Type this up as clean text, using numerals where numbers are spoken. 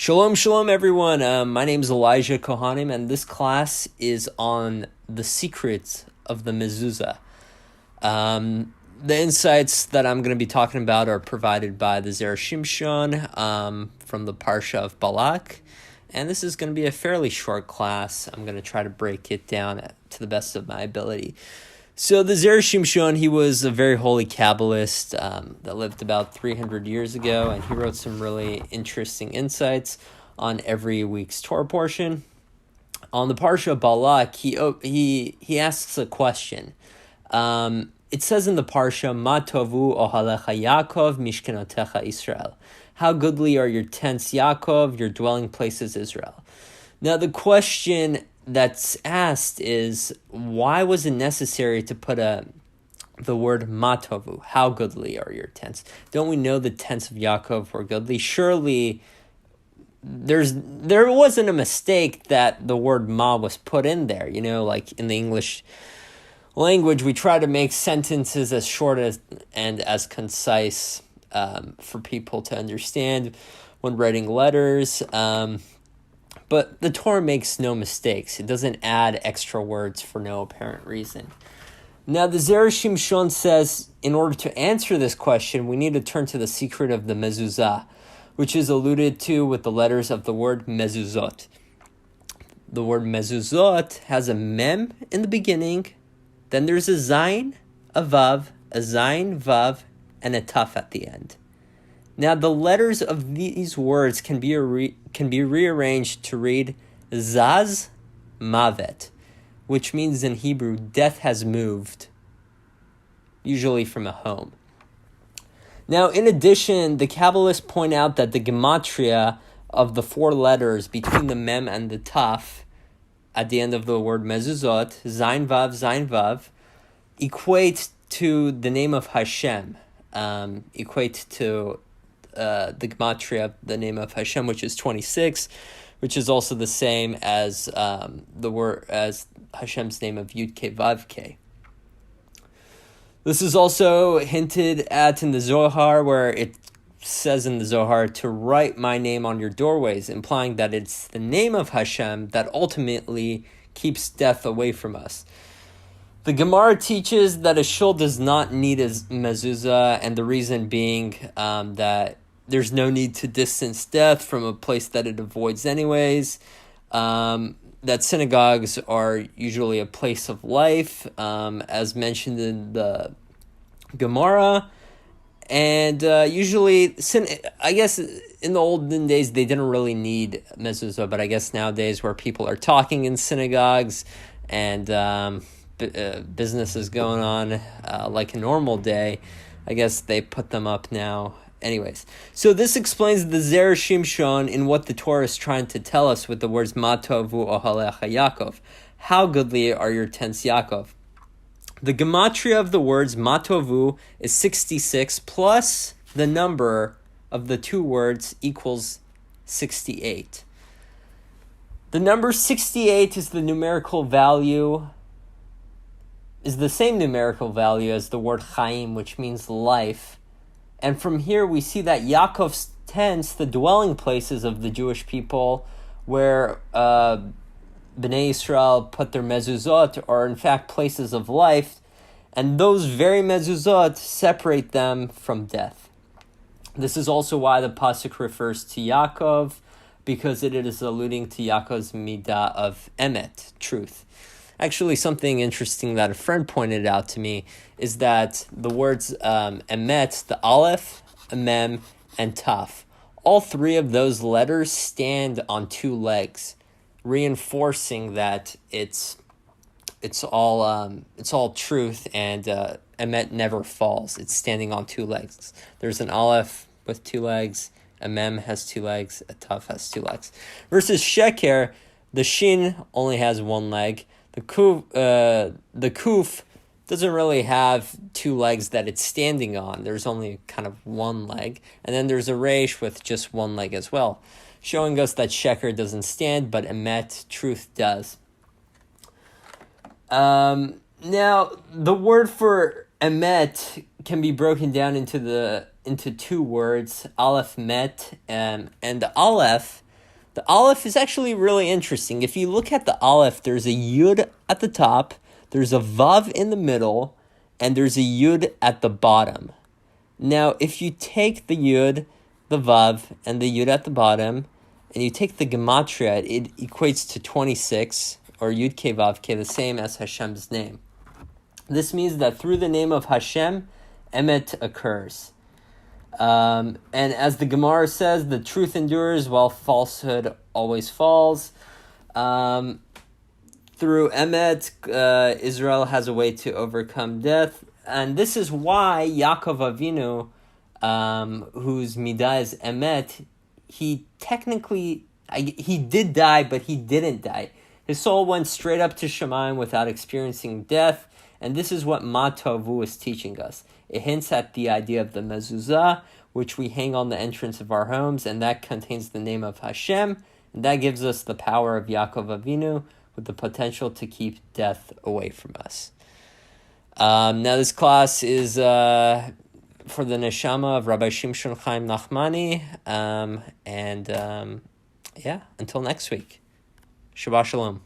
Shalom, shalom, everyone. My name is Elijah Kohanim, and this class is on the secrets of the Mezuzah. The insights that I'm going to be talking about are provided by the Zera Shimshon from the Parshat of Balak, and this is going to be a fairly short class. I'm going to try to break it down to the best of my ability. So the Zera Shimshon, he was a very holy Kabbalist that lived about 300 years ago, and he wrote some really interesting insights on every week's Torah portion. On the Parsha of Balak, he asks a question. It says in the Parsha, Ma tovu ohalecha Yaakov mishkenotecha Israel. How goodly are your tents, Yaakov, your dwelling places, Israel. Now the question that's asked is, why was it necessary to put the word matovu? How goodly are your tents? Don't we know the tents of Yaakov were goodly? Surely there wasn't a mistake that the word ma was put in there. You know, like in the English language, we try to make sentences as short and as concise for people to understand when writing letters. But the Torah makes no mistakes. It doesn't add extra words for no apparent reason. Now, the Zera Shimshon says, in order to answer this question, we need to turn to the secret of the Mezuzah, which is alluded to with the letters of the word Mezuzot. The word Mezuzot has a mem in the beginning, then there's a zayin, a vav, a zayin, vav, and a taf at the end. Now, the letters of these words can be rearranged to read Zaz Mavet, which means in Hebrew, death has moved, usually from a home. Now, in addition, the Kabbalists point out that the gematria of the four letters between the mem and the taf at the end of the word mezuzot, zayin vav, equate to the name of Hashem, equate to the gematria of the name of Hashem, which is 26, which is also the same as the word as Hashem's name of Yud Ke Vav Ke. This is also hinted at in the Zohar, where it says in the Zohar to write my name on your doorways, implying that it's the name of Hashem that ultimately keeps death away from us. The Gemara teaches that a shul does not need a mezuzah, and the reason being that there's no need to distance death from a place that it avoids anyways, that synagogues are usually a place of life, as mentioned in the Gemara, and usually, I guess in the olden days they didn't really need mezuzah, but I guess nowadays where people are talking in synagogues and business is going on like a normal day, I guess they put them up now. Anyways, so this explains the Zera Shimshon in what the Torah is trying to tell us with the words Ma tovu ohalecha Yaakov. How goodly are your tents, Yaakov? The gematria of the words Ma tovu is 66 plus the number of the two words equals 68. The number 68 is the same numerical value as the word Chaim, which means life. And from here we see that Yaakov's tents, the dwelling places of the Jewish people, where Bnei Israel put their mezuzot, are in fact places of life, and those very mezuzot separate them from death. This is also why the pasuk refers to Yaakov, because it is alluding to Yaakov's midah of emet, truth. Actually, something interesting that a friend pointed out to me is that the words emet, the aleph, mem, and taf, all three of those letters stand on two legs, reinforcing that it's all truth, and emet never falls. It's standing on two legs. There's an aleph with two legs, a mem has two legs, a taf has two legs. Versus sheker, the shin only has one leg. The kuf doesn't really have two legs that it's standing on. There's only kind of one leg. And then there's a resh with just one leg as well, showing us that sheker doesn't stand, but emet, truth, does. Now, the word for emet can be broken down into two words, aleph met, and the aleph The Aleph is actually really interesting. If you look at the Aleph, there's a Yud at the top, there's a Vav in the middle, and there's a Yud at the bottom. Now, if you take the Yud, the Vav, and the Yud at the bottom, and you take the Gematria, it equates to 26, or Yud Ke Vav Ke, the same as Hashem's name. This means that through the name of Hashem, Emet occurs. And as the Gemara says, the truth endures while falsehood always falls. Through Emet, Israel has a way to overcome death. And this is why Yaakov Avinu, whose midah is Emet, he did die, but he didn't die. His soul went straight up to Shemayim without experiencing death. And this is what Ma Tovu is teaching us. It hints at the idea of the Mezuzah, which we hang on the entrance of our homes, and that contains the name of Hashem, and that gives us the power of Yaakov Avinu with the potential to keep death away from us. Now this class is for the neshama of Rabbi Shimshon Chaim Nachmani, until next week. Shabbat Shalom.